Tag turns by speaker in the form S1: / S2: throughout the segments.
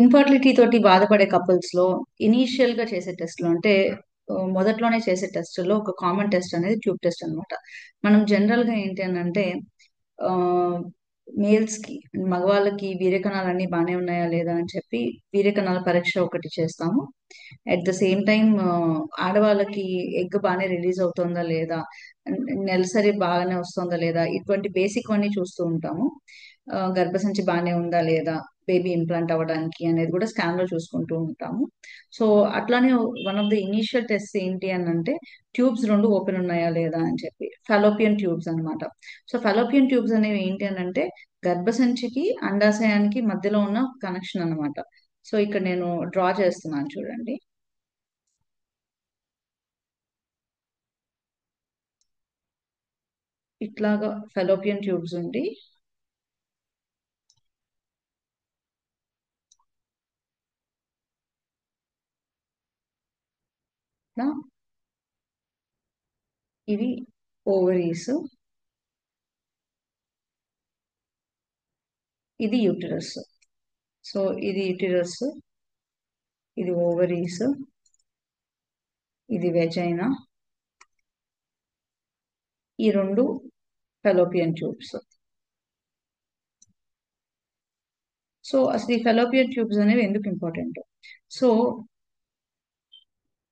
S1: Infertility తోటి బాధపడే couples లో ఇనీషియల్ గా చేసే టెస్ట్లు అంటే మొదట్లోనే చేసే టెస్టుల్లో ఒక కామన్ టెస్ట్ అనేది ట్యూబ్ టెస్ట్ అన్నమాట. మనం జనరల్ గా ఏంటి అని అంటే మేల్స్ కి మగవాళ్ళకి వీర్యకణాలు అన్ని బాగానే ఉన్నాయా లేదా అని చెప్పి వీర్యకణాల పరీక్ష ఒకటి చేస్తాము. అట్ ద సేమ్ టైం ఆడవాళ్ళకి ఎగ్ బాగానే రిలీజ్ అవుతుందా లేదా, నెలసరి బాగానే వస్తుందా లేదా, ఇటువంటి బేసిక్ అన్ని చూస్తూ ఉంటాము. గర్భసంచి బాగానే ఉందా లేదా, బేబీ ఇంప్లాంట్ అవ్వడానికి అనేది కూడా స్కాన్ లో చూసుకుంటూ ఉంటాము. సో అట్లానే one of the initial test ఏంటి అని అంటే ట్యూబ్స్ రెండు ఓపెన్ ఉన్నాయా లేదా అని చెప్పి ఫలోపియన్ ట్యూబ్స్ అన్నమాట. సో ఫలోపియన్ ట్యూబ్స్ అనేవి ఏంటి అని అంటే గర్భసంచికి అండాశయానికి మధ్యలో ఉన్న కనెక్షన్ అన్నమాట. సో ఇక్కడ నేను డ్రా చేస్తున్నాను చూడండి. ఇట్లాగా ఫలోపియన్ ట్యూబ్స్ ఉండి ఇట్లా ఇవి ఓవరీస్, ఇది యూటరస్. సో ఇది యూటరస్, ఇది ఓవరీస్, ఇది వెజైనా, ఈ రెండు ఫెలోపియన్ ట్యూబ్స్. సో అసలు ఈ ఫెలోపియన్ ట్యూబ్స్ అనేవి ఎందుకు ఇంపార్టెంట్? సో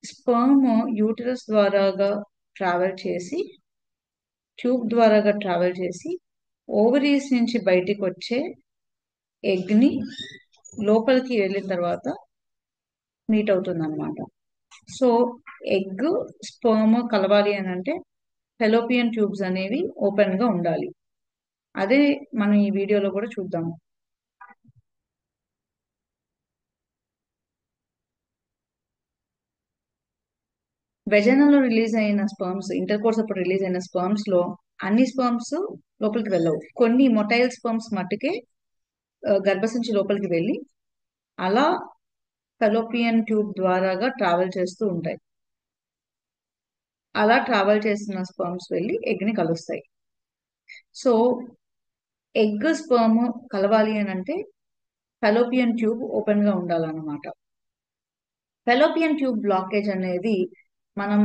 S1: స్పర్మ్ యూటరస్ ద్వారాగా ట్రావెల్ చేసి, ట్యూబ్ ద్వారాగా ట్రావెల్ చేసి, ఓవరీస్ నుంచి బయటికి వచ్చే ఎగ్ ని లోపలికి వెళ్ళిన తర్వాత మీట్ అవుతుంది అనమాట. సో ఎగ్ స్పర్మ్ కలవాలి అని అంటే ఫెలోపియన్ ట్యూబ్స్ అనేవి ఓపెన్ గా ఉండాలి. అదే మనం ఈ వీడియోలో కూడా చూద్దాము. వెజైనాలో రిలీజ్ అయిన స్పర్మ్స్, ఇంటర్ కోర్స్ అప్పుడు రిలీజ్ అయిన స్పర్మ్స్ లో అన్ని స్పర్మ్స్ లోపలికి వెళ్ళవు. కొన్ని మొటైల్ స్పర్మ్స్ మట్టుకే గర్భసంచి లోపలికి వెళ్ళి అలా ఫెలోపియన్ ట్యూబ్ ద్వారాగా ట్రావెల్ చేస్తూ ఉంటాయి. అలా ట్రావెల్ చేస్తున్న స్పర్మ్స్ వెళ్ళి ఎగ్ ని కలుస్తాయి. సో ఎగ్ స్పర్మ్ కలవాలి అని అంటే ఫెలోపియన్ ట్యూబ్ ఓపెన్ గా ఉండాలన్నమాట. ఫెలోపియన్ ట్యూబ్ బ్లాకేజ్ అనేది మనం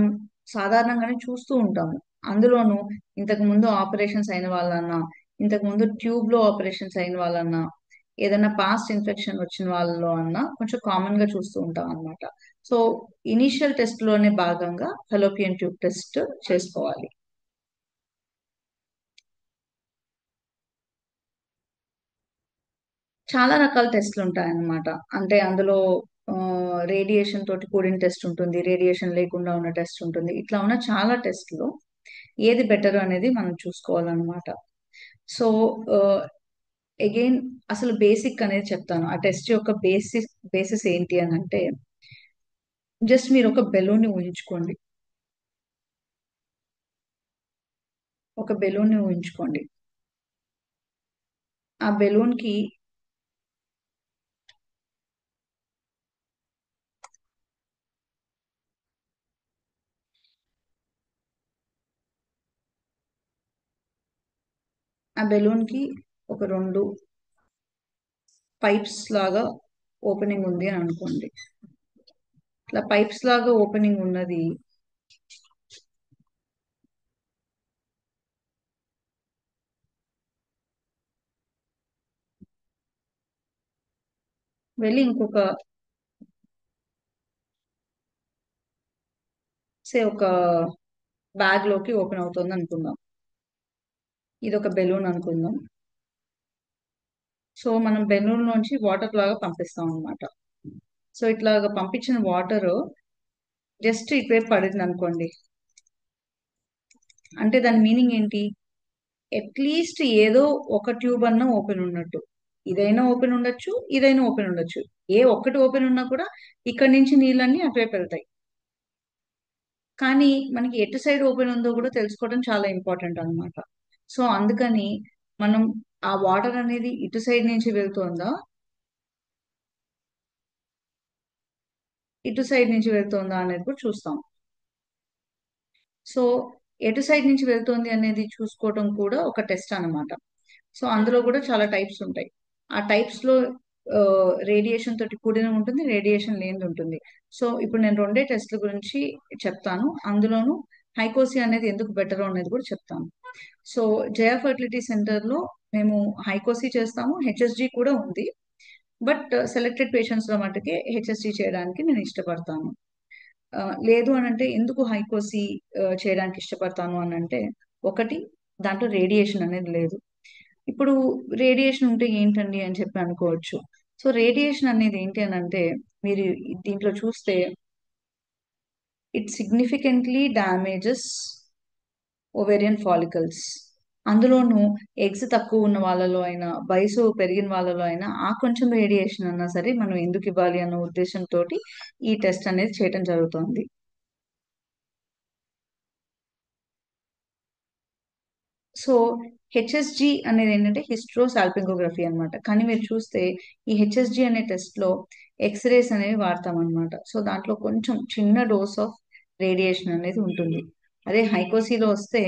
S1: సాధారణంగానే చూస్తూ ఉంటాము. అందులోనూ ఇంతకు ముందు ఆపరేషన్స్ అయిన వాళ్ళన్నా, ఇంతకు ముందు ట్యూబ్ లో ఆపరేషన్స్ అయిన వాళ్ళన్నా, ఏదైనా పాస్ట్ ఇన్ఫెక్షన్ వచ్చిన వాళ్ళలో అన్నా కొంచెం కామన్ గా చూస్తూ ఉంటాం అన్నమాట. సో ఇనీషియల్ టెస్ట్ లోనే భాగంగా ఫెలోపియన్ ట్యూబ్ టెస్ట్ చేసుకోవాలి. చాలా రకాల టెస్ట్లు ఉంటాయన్నమాట. అంటే అందులో రేడియేషన్ తోటి కూడిన టెస్ట్ ఉంటుంది, రేడియేషన్ లేకుండా ఉన్న టెస్ట్ ఉంటుంది. ఇట్లా ఉన్న చాలా టెస్ట్లు ఏది బెటర్ అనేది మనం చూసుకోవాలన్నమాట. సో అగైన్ అసలు బేసిక్ అనేది చెప్తాను. ఆ టెస్ట్ యొక్క బేసిస్ ఏంటి అని అంటే జస్ట్ మీరు ఒక బెలూన్ ని ఊహించుకోండి. ఒక బెలూన్ ని ఊహించుకోండి. ఆ బెలూన్ కి ఆ బెలూన్ కి ఒక రెండు పైప్స్ లాగా ఓపెనింగ్ ఉంది అని అనుకోండి. ఇట్లా పైప్స్ లాగా ఓపెనింగ్ ఉన్నది వెళ్ళి ఇంకొక ఒక బ్యాగ్ లోకి ఓపెన్ అవుతుంది అనుకుందాం. ఇది ఒక బెలూన్ అనుకుందాం. సో మనం బెలూన్ నుంచి వాటర్ లాగా పంపిస్తాం అన్నమాట. సో ఇట్లాగా పంపించిన వాటర్ జస్ట్ ఇటువైపు పడింది అనుకోండి. అంటే దాని మీనింగ్ ఏంటి? అట్లీస్ట్ ఏదో ఒక ట్యూబ్ అన్నా ఓపెన్ ఉన్నట్టు. ఇదైనా ఓపెన్ ఉండొచ్చు, ఇదైనా ఓపెన్ ఉండొచ్చు. ఏ ఒక్కటి ఓపెన్ ఉన్నా కూడా ఇక్కడి నుంచి నీళ్ళన్నీ అటువైపు వెళ్తాయి. కానీ మనకి ఎటు సైడ్ ఓపెన్ ఉందో కూడా తెలుసుకోవడం చాలా ఇంపార్టెంట్ అన్నమాట. సో అందుకని మనం ఆ వాటర్ అనేది ఇటు సైడ్ నుంచి వెళ్తోందా, ఇటు సైడ్ నుంచి వెళ్తోందా అనేది కూడా చూస్తాం. సో ఎటు సైడ్ నుంచి వెళ్తోంది అనేది చూసుకోవడం కూడా ఒక టెస్ట్ అన్నమాట. సో అందులో కూడా చాలా టైప్స్ ఉంటాయి. ఆ టైప్స్ లో రేడియేషన్ తోటి కూడిన ఉంటుంది, రేడియేషన్ లేనిది ఉంటుంది. సో ఇప్పుడు నేను రెండే టెస్ట్ల గురించి చెప్తాను. అందులోనూ హైకోసి అనేది ఎందుకు బెటర్ అనేది కూడా చెప్తాను. సో జయ ఫర్టిలిటీ సెంటర్ లో మేము హైకోసి చేస్తాము, హెచ్ఎస్జి కూడా ఉంది. బట్ సెలెక్టెడ్ పేషెంట్స్ లో మట్టుకే హెచ్ఎస్జి చేయడానికి నేను ఇష్టపడతాను. లేదు అని అంటే ఎందుకు హైకోసి చేయడానికి ఇష్టపడతాను అని అంటే, ఒకటి, దాంట్లో రేడియేషన్ అనేది లేదు. ఇప్పుడు రేడియేషన్ ఉంటే ఏంటండి అని చెప్పి అనుకోవచ్చు. సో రేడియేషన్ అనేది ఏంటి అని అంటే, మీరు దీంట్లో చూస్తే it significantly damages ovarian follicles. అందులోనూ ఎగ్స్ తక్కువ ఉన్న వాళ్ళలో అయినా, వయసు పెరిగిన వాళ్ళలో అయినా ఆ కొంచెం రేడియేషన్ అన్నా సరే మనం ఎందుకు ఇవ్వాలి అన్న ఉద్దేశంతో ఈ టెస్ట్ అనేది చేయడం జరుగుతుంది. సో హెచ్ఎస్జి అనేది ఏంటంటే హిస్ట్రో సాల్పింగోగ్రఫీ అన్నమాట. కానీ మీరు చూస్తే ఈ హెచ్ఎస్జి అనే టెస్ట్ లో ఎక్స్రేస్ అనేవి వాడతాం అనమాట. సో దాంట్లో కొంచెం చిన్న డోస్ ఆఫ్ రేడియేషన్ అనేది ఉంటుంది. అదే హైకోసీలో వస్తే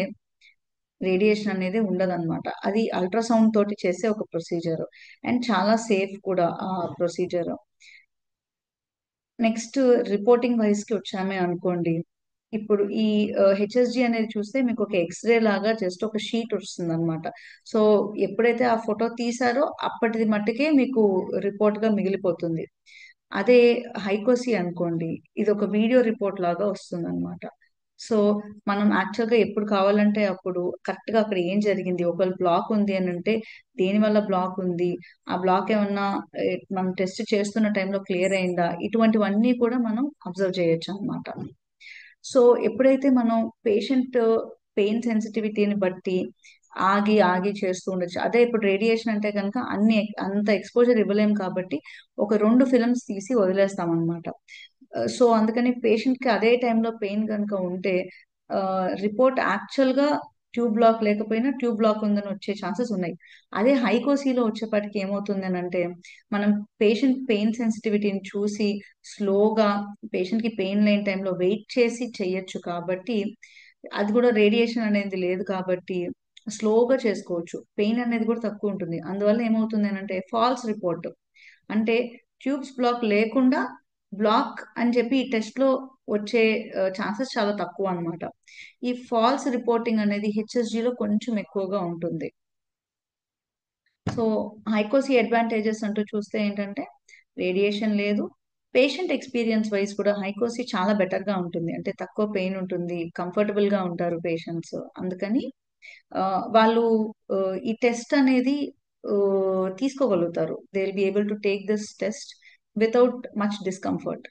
S1: రేడియేషన్ అనేది ఉండదన్నమాట. అది అల్ట్రాసౌండ్ తోటి చేసే ఒక ప్రొసీజర్, అండ్ చాలా సేఫ్ కూడా ఆ ప్రొసీజర్. నెక్స్ట్ రిపోర్టింగ్ వైజ్ కి వచ్చామే అనుకోండి. ఇప్పుడు ఈ హెచ్ఎస్జి అనేది చూస్తే మీకు ఒక ఎక్స్రే లాగా జస్ట్ ఒక షీట్ వస్తుంది అనమాట. సో ఎప్పుడైతే ఆ ఫోటో తీసారో అప్పటిది మట్టుకే మీకు రిపోర్ట్ గా మిగిలిపోతుంది. అదే హైకోసి అనుకోండి, ఇది ఒక వీడియో రిపోర్ట్ లాగా వస్తుంది అనమాట. సో మనం యాక్చువల్ గా ఎప్పుడు కావాలంటే అప్పుడు కరెక్ట్ గా అక్కడ ఏం జరిగింది, ఒకవేళ బ్లాక్ ఉంది అని అంటే దేని వల్ల బ్లాక్ ఉంది, ఆ బ్లాక్ ఏమన్నా మనం టెస్ట్ చేస్తున్న టైంలో క్లియర్ అయిందా, ఇటువంటివన్నీ కూడా మనం అబ్జర్వ్ చేయొచ్చు అన్నమాట. సో ఎప్పుడైతే మనం పేషెంట్ పెయిన్ సెన్సిటివిటీని బట్టి ఆగి ఆగి చేస్తూ ఉండొచ్చు. అదే ఇప్పుడు రేడియేషన్ అంటే కనుక అంత ఎక్స్పోజర్ ఇవ్వలేం కాబట్టి ఒక 2 ఫిల్మ్స్ తీసి వదిలేస్తాం అనమాట. సో అందుకని పేషెంట్ కి అదే టైంలో పెయిన్ కనుక ఉంటే రిపోర్ట్ యాక్చువల్ గా ట్యూబ్ బ్లాక్ లేకపోయినా ట్యూబ్ బ్లాక్ ఉందని వచ్చే ఛాన్సెస్ ఉన్నాయి. అదే హైకోసీలో వచ్చేప్పటికి ఏమవుతుంది అని అంటే, మనం పేషెంట్ పెయిన్ సెన్సిటివిటీని చూసి స్లోగా పేషెంట్ కి పెయిన్ లేని టైంలో వెయిట్ చేసి చెయ్యొచ్చు కాబట్టి, అది కూడా రేడియేషన్ అనేది లేదు కాబట్టి స్లోగా చేసుకోవచ్చు. పెయిన్ అనేది కూడా తక్కువ ఉంటుంది. అందువల్ల ఏమవుతుంది అని అంటే ఫాల్స్ రిపోర్ట్, అంటే ట్యూబ్స్ బ్లాక్ లేకుండా బ్లాక్ అని చెప్పి ఈ టెస్ట్ లో వచ్చే ఛాన్సెస్ చాలా తక్కువ అన్నమాట. ఈ ఫాల్స్ రిపోర్టింగ్ అనేది హెచ్ఎస్జి లో కొంచెం ఎక్కువగా ఉంటుంది. సో హైకోసి అడ్వాంటేజెస్ అంటూ చూస్తే ఏంటంటే, రేడియేషన్ లేదు, పేషెంట్ ఎక్స్పీరియన్స్ వైజ్ కూడా హైకోసి చాలా బెటర్ గా ఉంటుంది. అంటే తక్కువ పెయిన్ ఉంటుంది, కంఫర్టబుల్ గా ఉంటారు పేషెంట్స్. అందుకని ఆ, వాళ్ళు ఈ టెస్ట్ అనేది తీసుకోగలుగుతారు. They will be able to take this test without much discomfort.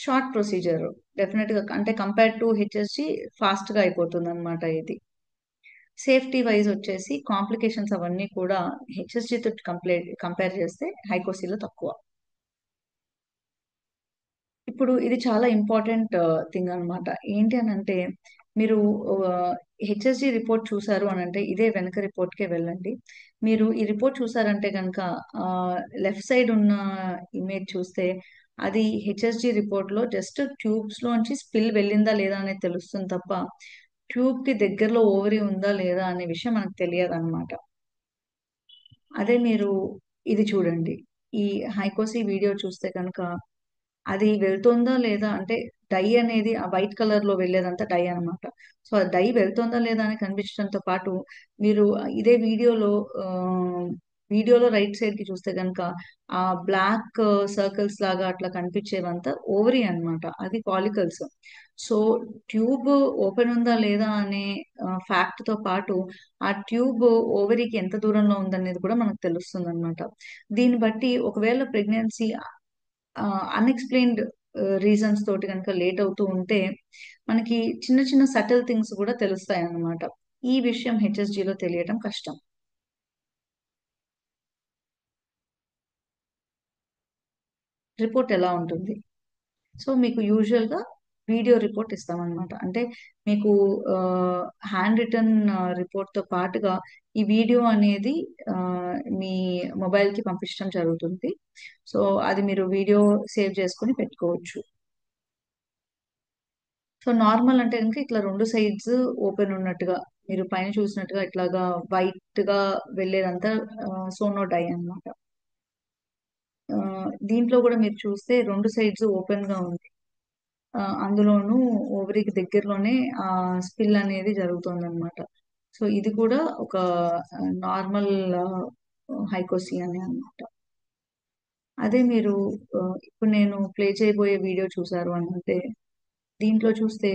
S1: Short procedure definite గా, అంటే కంపేర్ టు హెచ్ఎస్జి ఫాస్ట్ గా అయిపోతుంది అనమాట ఇది. సేఫ్టీ వైజ్ వచ్చేసి కాంప్లికేషన్స్ అవన్నీ కూడా హెచ్ఎస్జి తో కంపేర్ చేస్తే హైకోసీలో తక్కువ. ఇప్పుడు ఇది చాలా ఇంపార్టెంట్ థింగ్ అన్నమాట. ఏంటి అని అంటే, మీరు హెచ్ఎస్జి రిపోర్ట్ చూసారు అని అంటే ఇదే వెనక రిపోర్ట్ కే వెళ్ళండి. మీరు ఈ రిపోర్ట్ చూసారంటే కనుక లెఫ్ట్ సైడ్ ఉన్న ఇమేజ్ చూస్తే అది హెచ్ఎస్జి రిపోర్ట్ లో జస్ట్ ట్యూబ్స్ లోంచి స్పిల్ వెళ్ళిందా లేదా అనేది తెలుస్తుంది తప్ప ట్యూబ్ కి దగ్గరలో ఓవరీ ఉందా లేదా అనే విషయం మనకు తెలియదు అనమాట. అదే మీరు ఇది చూడండి, ఈ హైకోసి వీడియో చూస్తే కనుక అది వెళ్తుందా లేదా అంటే, డై అనేది ఆ వైట్ కలర్ లో వెళ్ళేదంతా డై అన్నమాట. సో ఆ డై వెళ్తుందా లేదా అని కనిపించడంతో పాటు మీరు ఇదే వీడియోలో రైట్ సైడ్ కి చూస్తే కనుక ఆ బ్లాక్ సర్కిల్స్ లాగా అట్లా కనిపించేవంతా ఓవరీ అన్నమాట, అది ఫాలికల్స్. సో ట్యూబ్ ఓపెన్ ఉందా లేదా అనే ఫ్యాక్ట్ తో పాటు ఆ ట్యూబ్ ఓవరీకి ఎంత దూరంలో ఉందనేది కూడా మనకు తెలుస్తుంది అనమాట. దీన్ని బట్టి ఒకవేళ ప్రెగ్నెన్సీ అన్ఎక్స్ప్లెయిన్డ్ రీజన్స్ తోటి కనుక లేట్ అవుతూ ఉంటే మనకి చిన్న చిన్న సటిల్ థింగ్స్ కూడా తెలుస్తాయి అన్నమాట. ఈ విషయం హెచ్ఎస్జిలో తెలియటం కష్టం. రిపోర్ట్ ఎలా ఉంటుంది? సో మీకు యూజువల్ గా వీడియో రిపోర్ట్ ఇస్తామన్నమాట. అంటే మీకు హ్యాండ్ రిటర్న్ రిపోర్ట్ తో పాటుగా ఈ వీడియో అనేది ఆ, మీ మొబైల్ కి పంపించడం జరుగుతుంది. సో అది మీరు వీడియో సేవ్ చేసుకొని పెట్టుకోవచ్చు. సో నార్మల్ అంటే కనుక ఇట్లా 2 సైడ్స్ ఓపెన్ ఉన్నట్టుగా, మీరు పైన చూసినట్టుగా ఇట్లాగా వైట్ గా వెళ్ళేదంతా సోనో డై అన్నమాట. దీంట్లో కూడా మీరు చూస్తే రెండు సైడ్స్ ఓపెన్ గా ఉంది. అందులోనూ ఓవరీకి దగ్గరలోనే ఆ స్పిల్ అనేది జరుగుతుంది అనమాట. సో ఇది కూడా ఒక నార్మల్ హైకోసియానే అన్నమాట. అదే మీరు ఇప్పుడు నేను ప్లే చేయబోయే వీడియో చూసారు అని అంటే, దీంట్లో చూస్తే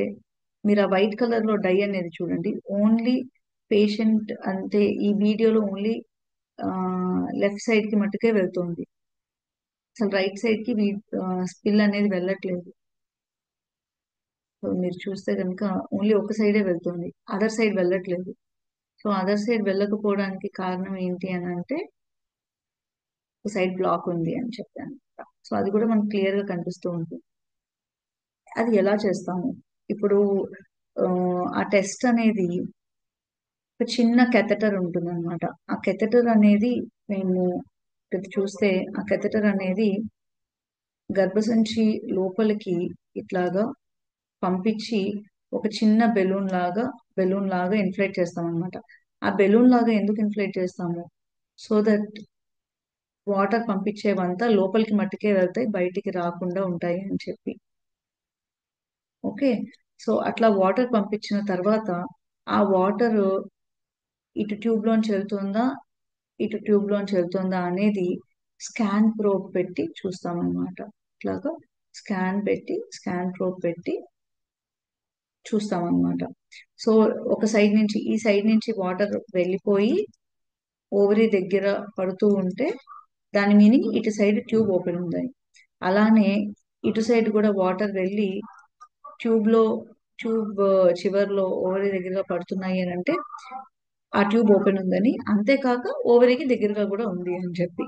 S1: మీరు ఆ వైట్ కలర్ లో డై అనేది చూడండి. ఓన్లీ పేషెంట్ అంటే ఈ వీడియోలో ఓన్లీ లెఫ్ట్ సైడ్ కి మట్టుకే వెళ్తుంది. అసలు రైట్ సైడ్ కి స్పిల్ అనేది వెళ్ళట్లేదు. సో మీరు చూస్తే కనుక ఓన్లీ ఒక సైడే వెళ్తుంది, అదర్ సైడ్ వెళ్ళట్లేదు. సో అదర్ సైడ్ వెళ్ళకపోవడానికి కారణం ఏంటి అని అంటే, ఒక సైడ్ బ్లాక్ ఉంది అని చెప్పాను. సో అది కూడా మనకు క్లియర్ గా కనిపిస్తూ ఉంటుంది. అది ఎలా చేస్తాము? ఇప్పుడు ఆ, ఆ టెస్ట్ అనేది ఒక చిన్న కెథెటర్ ఉంటుంది అనమాట. ఆ కెథెటర్ అనేది మేము ఇక్కడ చూస్తే ఆ కెథెటర్ అనేది గర్భసంచి లోపలికి ఇట్లాగా పంపించి ఒక చిన్న బెలూన్ లాగా ఇన్ఫ్లేట్ చేస్తాం అనమాట. ఆ బెలూన్ లాగా ఎందుకు ఇన్ఫ్లేట్ చేస్తాము? సో దట్ వాటర్ పంపించేవంతా లోపలికి మట్టుకే వెళ్తాయి, బయటికి రాకుండా ఉంటాయి అని చెప్పి. ఓకే. సో అట్లా వాటర్ పంపించిన తర్వాత ఆ వాటర్ ఇటు ట్యూబ్ లోంచి వెళ్తుందా, ఇటు ట్యూబ్ లోంచి వెళ్తుందా అనేది స్కాన్ ప్రోబ్ పెట్టి చూస్తామన్నమాట. ఇట్లాగా స్కాన్ ప్రోబ్ పెట్టి చూస్తామన్నమాట. సో ఒక సైడ్ నుంచి ఈ సైడ్ నుంచి వాటర్ వెళ్ళిపోయి ఓవరీ దగ్గర పడుతూ ఉంటే దాని మీనింగ్ ఇటు సైడ్ ట్యూబ్ ఓపెన్ ఉందని. అలానే ఇటు సైడ్ కూడా వాటర్ వెళ్ళి ట్యూబ్ లో ట్యూబ్ చివర్లో ఓవరీ దగ్గరగా పడుతున్నాయి అని అంటే ఆ ట్యూబ్ ఓపెన్ ఉందని, అంతేకాక ఓవరీకి దగ్గరగా కూడా ఉంది అని చెప్పి.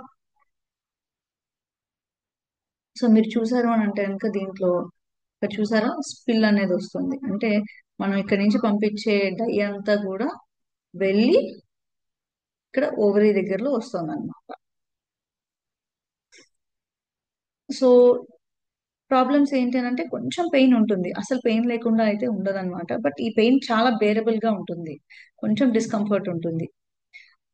S1: సో మీరు చూసారు అని అంటే కనుక దీంట్లో ఇక్కడ చూసారా స్పిల్ అనేది వస్తుంది. అంటే మనం ఇక్కడ నుంచి పంపించే డై అంతా కూడా వెళ్ళి ఇక్కడ ఓవరీ దగ్గరలో వస్తుంది అనమాట. సో ప్రాబ్లమ్స్ ఏంటి అని అంటే కొంచెం పెయిన్ ఉంటుంది, అసలు పెయిన్ లేకుండా అయితే ఉండదన్నమాట. బట్ ఈ పెయిన్ చాలా బేరబుల్ గా ఉంటుంది, కొంచెం డిస్కంఫర్ట్ ఉంటుంది.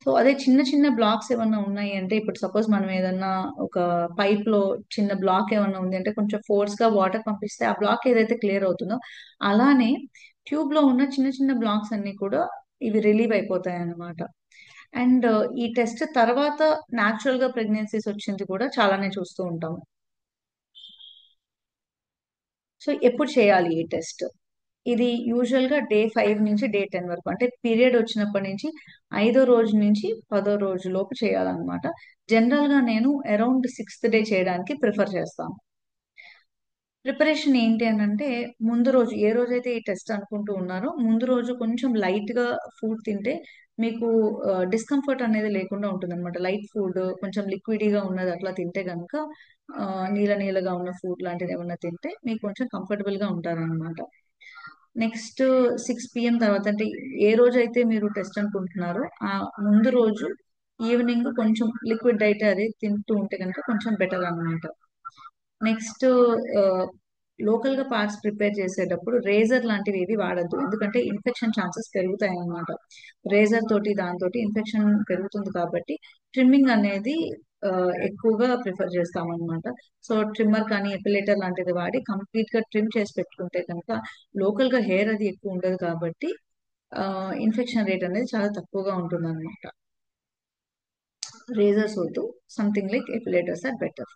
S1: సో అదే చిన్న చిన్న బ్లాక్స్ ఏమన్నా ఉన్నాయి అంటే, ఇప్పుడు సపోజ్ మనం ఏదన్నా ఒక పైప్ లో చిన్న బ్లాక్ ఏమన్నా ఉంది అంటే కొంచెం ఫోర్స్ గా వాటర్ పంపిస్తే ఆ బ్లాక్ ఏదైతే క్లియర్ అవుతుందో, అలానే ట్యూబ్ లో ఉన్న చిన్న చిన్న బ్లాక్స్ అన్ని కూడా ఇవి రిలీవ్ అయిపోతాయి అన్నమాట. అండ్ ఈ టెస్ట్ తర్వాత న్యాచురల్ గా ప్రెగ్నెన్సీస్ వచ్చింది కూడా చాలానే చూస్తూ ఉంటాము. సో ఎప్పుడు చేయాలి ఈ టెస్ట్? ఇది యూజువల్ గా డే 5 నుంచి డే 10 వరకు, అంటే పీరియడ్ వచ్చినప్పటి నుంచి 5వ రోజు నుంచి 10వ రోజు లోపు చేయాలన్నమాట. జనరల్ గా నేను అరౌండ్ 6th డే చేయడానికి ప్రిఫర్ చేస్తాను. ప్రిపరేషన్ ఏంటి అని అంటే, ముందు రోజు ఏ రోజైతే ఈ టెస్ట్ అనుకుంటూ ఉన్నారో ముందు రోజు కొంచెం లైట్ గా ఫుడ్ తింటే మీకు డిస్కంఫర్ట్ అనేది లేకుండా ఉంటుంది అనమాట. లైట్ ఫుడ్ కొంచెం లిక్విడీగా ఉన్నది అట్లా తింటే కనుక నీళ్ళ నీళ్ళగా ఉన్న ఫుడ్ లాంటిది ఏమన్నా తింటే మీకు కొంచెం కంఫర్టబుల్ గా ఉంటారన్నమాట. నెక్స్ట్ 6 PM తర్వాత, అంటే ఏ రోజు అయితే మీరు టెస్ట్ అనుకుంటున్నారో ఆ ముందు రోజు ఈవినింగ్ కొంచెం లిక్విడ్ డైట్ అది తింటూ ఉంటే కనుక కొంచెం బెటర్ అన్నమాట. నెక్స్ట్ లోకల్ గా పార్ట్స్ ప్రిపేర్ చేసేటప్పుడు రేజర్ లాంటివి ఏవి వాడద్దు, ఎందుకంటే ఇన్ఫెక్షన్ ఛాన్సెస్ పెరుగుతాయి అన్నమాట. రేజర్ తోటి దాంతో ఇన్ఫెక్షన్ పెరుగుతుంది కాబట్టి ట్రిమ్మింగ్ అనేది ఆ, ఎక్కువగా ప్రిఫర్ చేస్తాం అనమాట. సో ట్రిమ్మర్ కానీ ఎపిలేటర్ లాంటిది వాడి కంప్లీట్ గా ట్రిమ్ చేసి పెట్టుకుంటే కనుక లోకల్ గా హెయిర్ అది ఎక్కువ ఉండదు కాబట్టి ఇన్ఫెక్షన్ రేట్ అనేది చాలా తక్కువగా ఉంటుంది అనమాట. రేజర్స్ వద్దు, something like epilators are better.